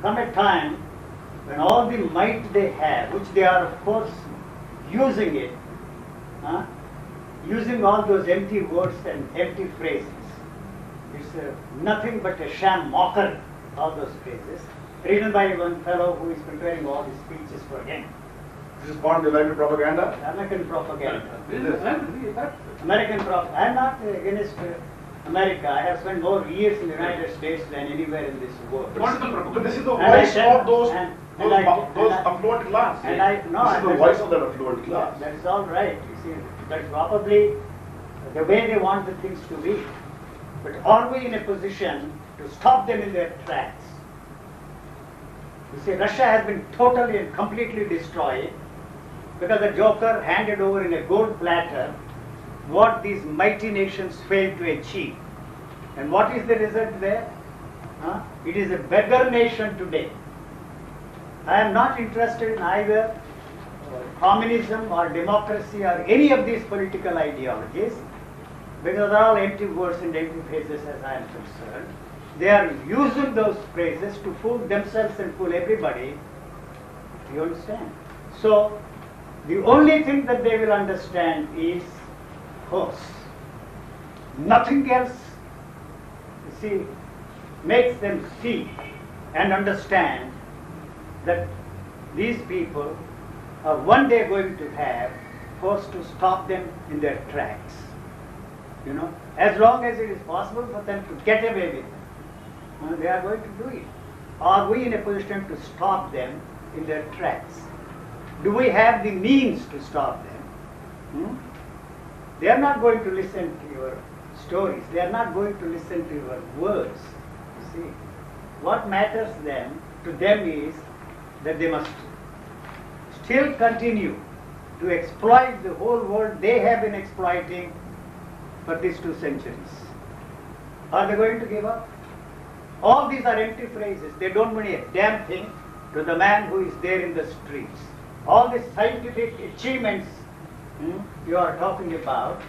come a time when all the might they have, which they are of course using it, using all those empty words and empty phrases. It's nothing but a sham mockery, all those phrases, written by one fellow who is preparing all the speeches for him. This is called American propaganda? American propaganda. American propaganda. I am not against America. I have spent more years in the United States than anywhere in this world. But this is the voice of those affluent class. This is the voice of that affluent class. That is all right. You see, that's probably the way they want the things to be. But are we in a position to stop them in their tracks? You see, Russia has been totally and completely destroyed because the Joker handed over in a gold platter what these mighty nations failed to achieve. And what is the result there? It is a beggar nation today. I am not interested in either communism or democracy or any of these political ideologies, because they're all empty words and empty phrases as I am concerned. They are using those phrases to fool themselves and fool everybody. You understand? So, the only thing that they will understand is force. Nothing else, you see, makes them see and understand that these people are one day going to have force to stop them in their tracks. You know, as long as it is possible for them to get away with it, they are going to do it. Are we in a position to stop them in their tracks? Do we have the means to stop them? They are not going to listen to your stories. They are not going to listen to your words. You see, what matters to them is that they must still continue to exploit the whole world they have been exploiting for these 2 centuries. Are they going to give up? All these are empty phrases. They don't mean a damn thing to the man who is there in the streets. All these scientific achievements you are talking about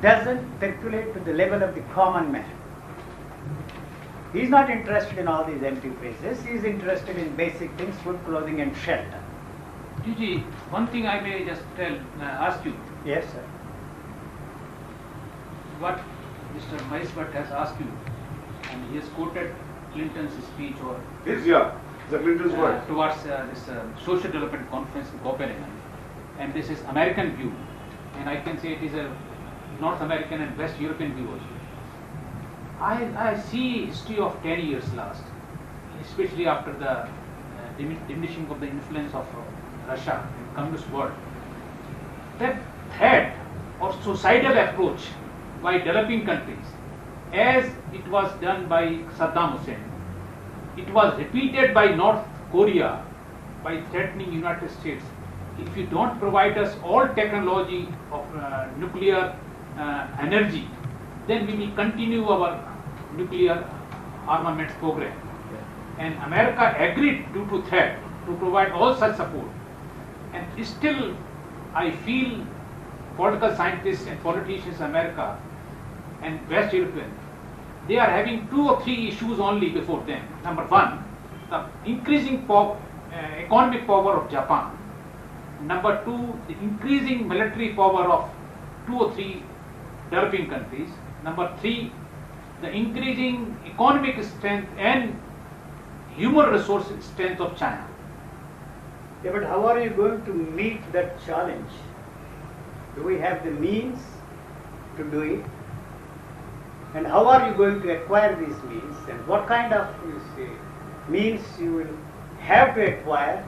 doesn't percolate to the level of the common man. He is not interested in all these empty phrases. He is interested in basic things, food, clothing and shelter. Gigi, one thing I may just ask you. Yes, sir. What Mr. Mahesh has asked you, and he has quoted Clinton's speech or the Clinton's word towards this social development conference in Copenhagen, and this is American view, and I can say it is a North American and West European view also. I see history of 10 years last, especially after the diminishing of the influence of Russia in the communist world. That threat or suicidal approach by developing countries, as it was done by Saddam Hussein, it was repeated by North Korea by threatening United States. If you don't provide us all technology of nuclear energy, then we will continue our nuclear armaments program. And America agreed due to threat to provide all such support. And still, I feel political scientists and politicians in America and West European, they are having 2 or 3 issues only before them. Number 1, the increasing economic power of Japan. Number 2, the increasing military power of 2 or 3 developing countries. Number 3, the increasing economic strength and human resource strength of China. Yeah, but how are you going to meet that challenge? Do we have the means to do it? And how are you going to acquire these means? And what kind of means you will have to acquire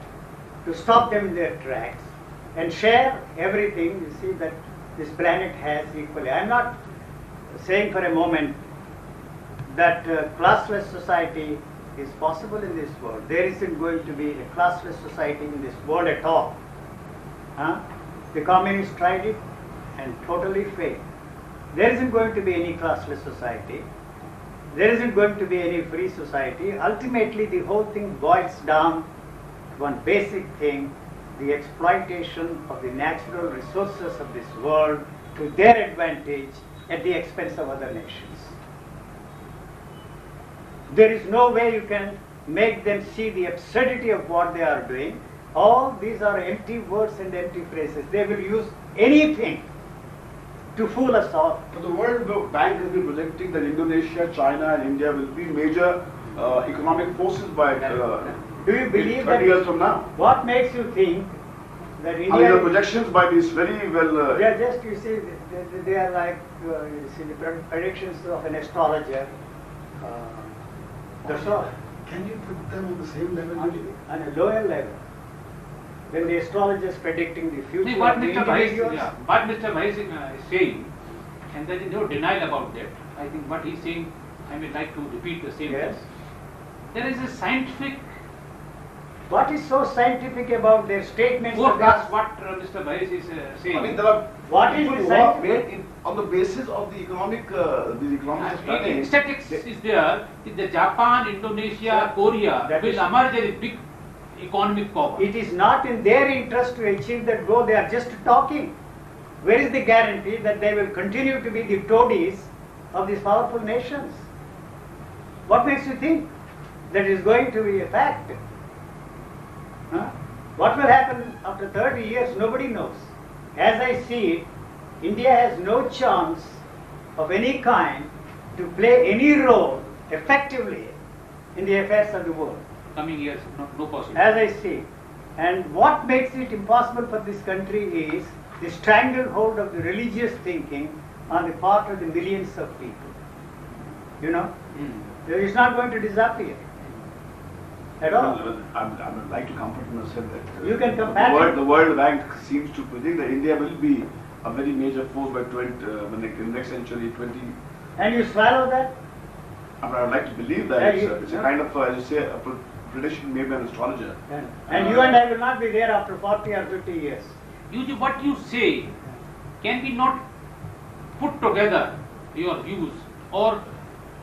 to stop them in their tracks and share everything you see that this planet has equally. I am not saying for a moment that classless society is possible in this world. There isn't going to be a classless society in this world at all. The communists tried it and totally failed. There isn't going to be any classless society. There isn't going to be any free society. Ultimately, the whole thing boils down to one basic thing: the exploitation of the natural resources of this world to their advantage at the expense of other nations. There is no way you can make them see the absurdity of what they are doing. All these are empty words and empty phrases. They will use anything to fool us all. But the World Bank has been projecting that Indonesia, China and India will be major economic forces by Do you believe 30 that? years from now. What makes you think that I mean, India? the projections by these very well... They are just, you see, they are like, you see, the predictions of an astrologer. That's all. Can you put them on the same level? On a lower level. When the astrologer is predicting the future See, what of the Mr. Bhai individuals, what Mr. Bhai is saying, and there is no denial about that. I think what he is saying, I would like to repeat the same Yes. thing. There is a scientific what is so scientific about their statements? forecast what Mr. Bhai is saying. I mean, there are What is people the who are scientific? made on the basis of the economic, these economic studies. Statistics is there. The Japan, Indonesia, Sir, Korea that will is- emerge as a big economic power. It is not in their interest to achieve that goal, they are just talking. Where is the guarantee that they will continue to be the toadies of these powerful nations? What makes you think that is going to be a fact? Huh? What will happen after 30 years, nobody knows. As I see it, India has no chance of any kind to play any role effectively in the affairs of the world. Coming years, no possible. As I see. And what makes it impossible for this country is the stranglehold of the religious thinking on the part of the millions of people. You know, it's not going to disappear at all. I would like to comfort myself that You can compare it. the World Bank seems to predict that India will be a very major force by in the next century, 20. And you swallow that? I mean, I would like to believe that Yeah, it's a kind of, as you say, a prediction made by an astrologer. And you and I will not be there after 40 or 50 years. What you say, can we not put together your views or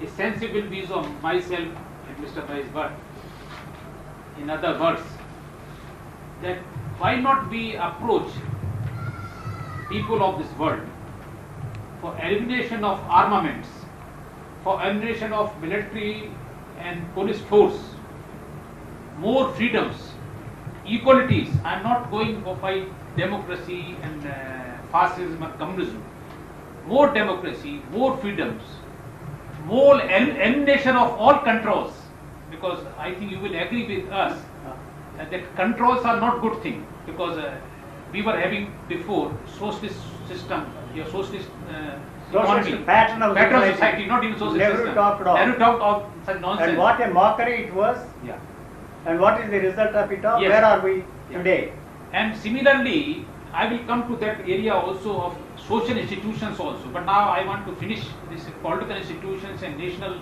a sensible views of myself and Mr. Bhai's word? In other words, that why not we approach people of this world for elimination of armaments, for elimination of military and police force, more freedoms, equalities. I am not going for fight democracy and fascism or communism. More democracy, more freedoms, more elimination of all controls. Because I think you will agree with us that controls are not good thing. Because we were having before socialist system, your socialist economy, pattern of society, not even socialist Never system. talked of. Never talked of such nonsense. And what a mockery it was. Yeah. And what is the result of it all? Yes. Where are we Yeah. today? And similarly, I will come to that area also of social institutions also. But now I want to finish this political institutions and national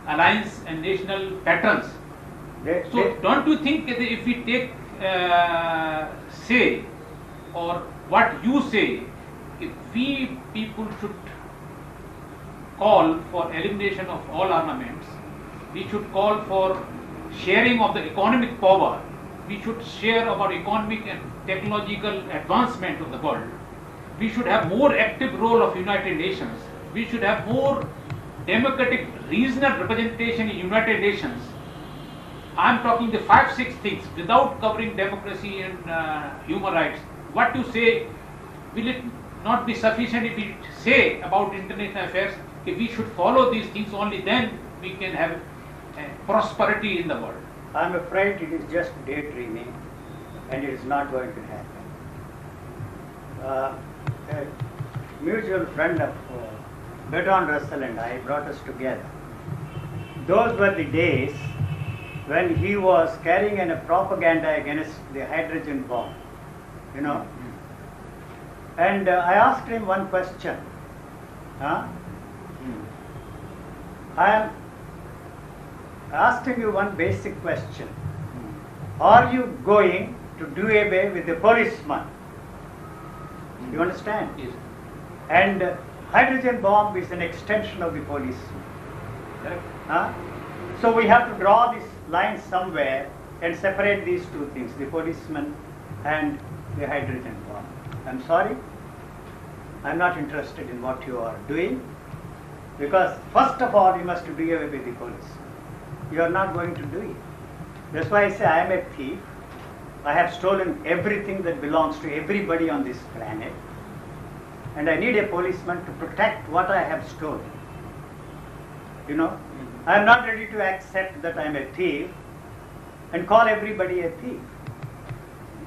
alliance and national patterns. So don't you think that if we take say or what you say, if we people should call for elimination of all armaments, we should call for sharing of the economic power, we should share about economic and technological advancement of the world, we should have more active role of United Nations, we should have more democratic regional representation in United Nations. I am talking the 5-6 things without covering democracy and human rights. What you say, will it not be sufficient if we say about international affairs? If we should follow these things, only then we can have prosperity in the world. I am afraid it is just daydreaming and it is not going to happen. A mutual friend of Bertrand Russell and I brought us together. Those were the days when he was carrying a propaganda against the hydrogen bomb, you know. And I asked him one question. I am asking you one basic question. Are you going to do away with the policeman? You understand? Yes. And hydrogen bomb is an extension of the policeman. Correct. So we have to draw this line somewhere and separate these two things, the policeman and the hydrogen bomb. I'm sorry, I'm not interested in what you are doing, because first of all you must do away with the policeman. you are not going to do it. That's why I say I am a thief. I have stolen everything that belongs to everybody on this planet. And I need a policeman to protect what I have stolen. You know, I am not ready to accept that I am a thief and call everybody a thief.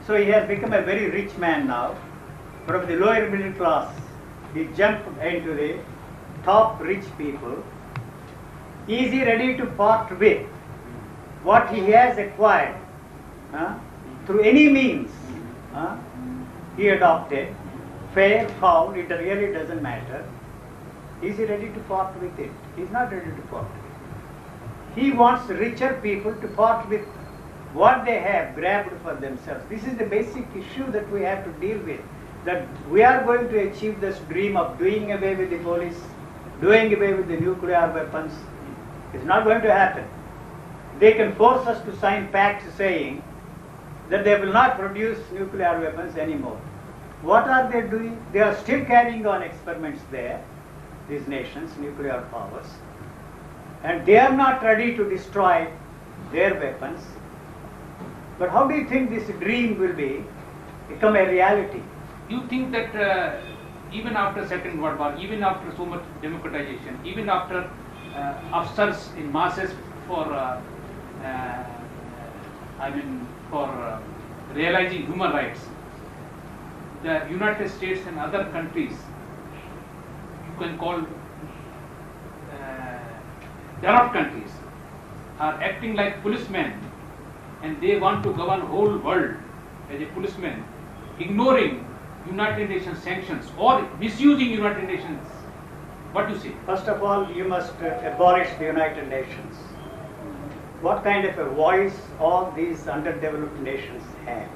So he has become a very rich man now. From the lower middle class, he jumped into the top rich people. Is he ready to part with what he has acquired through any means he adopted, fair, foul, it really doesn't matter. Is he ready to part with it? He's not ready to part with it. He wants richer people to part with what they have grabbed for themselves. This is the basic issue that we have to deal with. That we are going to achieve this dream of doing away with the police, doing away with the nuclear weapons. It's not going to happen. They can force us to sign pacts saying that they will not produce nuclear weapons anymore. What are they doing? They are still carrying on experiments there, these nations, nuclear powers, and they are not ready to destroy their weapons. But how do you think this dream will become a reality? You think that even after Second World War, even after so much democratization, even after upsurge in masses for realizing human rights, the United States and other countries, you can call developed countries, are acting like policemen, and they want to govern whole world as a policeman, ignoring United Nations sanctions or misusing United Nations. What do you say? First of all, you must abolish the United Nations. What kind of a voice all these underdeveloped nations have?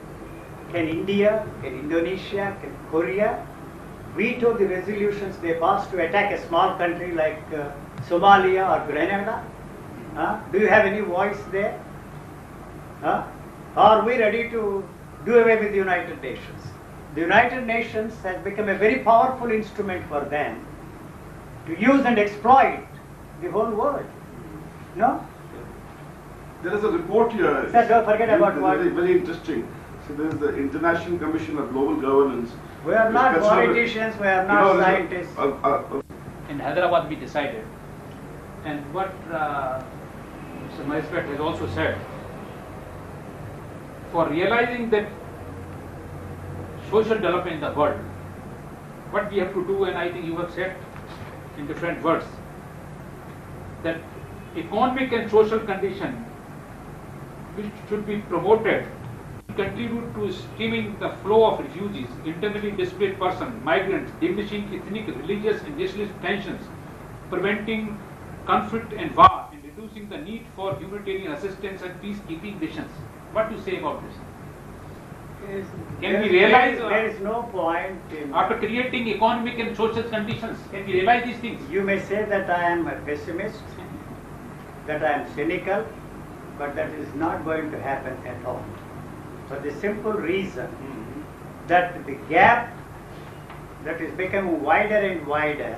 Can India, can Indonesia, can Korea veto the resolutions they pass to attack a small country like Somalia or Grenada? Do you have any voice there? Are we ready to do away with the United Nations? The United Nations has become a very powerful instrument for them to use and exploit the whole world. No? There is a report here. Sir, don't forget about what. Very interesting. So there is the International Commission of Global Governance. We are not politicians, we are not scientists. In Hyderabad we decided, and what Mr. Mahispat has also said, for realizing that social development in the world, what we have to do, and I think you have said in different words, that economic and social condition which should be promoted contribute to stemming the flow of refugees, internally displaced persons, migrants, diminishing ethnic, religious and nationalist tensions, preventing conflict and war, and reducing the need for humanitarian assistance and peacekeeping missions. What do you say about this? Can we realize there is no point in after creating economic and social conditions, can we realize these things? You may say that I am a pessimist, that I am cynical, but that is not going to happen at all. For the simple reason that the gap that is becoming wider and wider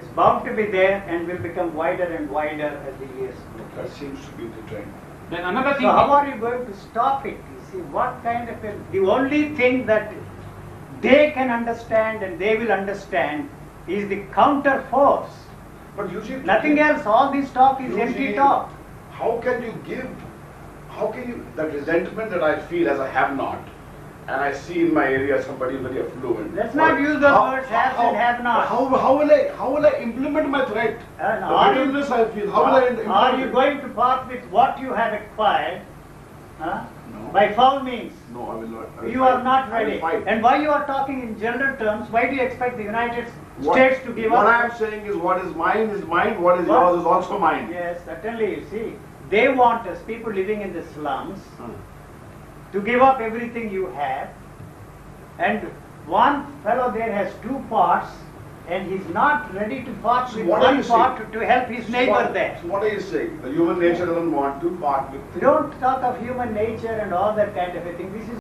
is bound to be there and will become wider and wider as the years go. That seems to be the trend. Then another thing. So how are you going to stop it? You see, what kind of the only thing that they can understand and they will understand is the counter force. But you see, Nothing else. All this talk is you empty see, talk. How can you, that resentment that I feel as a have-not, and I see in my area somebody very affluent. Let's not use those words, haves and have-nots. How will I implement my threat? Are The bitterness I feel, how will I implement Are you it? going to part with what you have acquired No. by foul means? No, I will not. I will You fight. are not I will ready. fight. And why you are talking in general terms, why do you expect the United States to give What I up? am saying is what is mine, what is What? yours is also mine. Yes, certainly, you see. They want us, people living in the slums, to give up everything you have. And one fellow there has two parts, and he's not ready to part So with what are one you part to help his neighbor there. So what are you saying? The human nature doesn't want to part with. Don't talk of human nature and all that kind of a thing. This is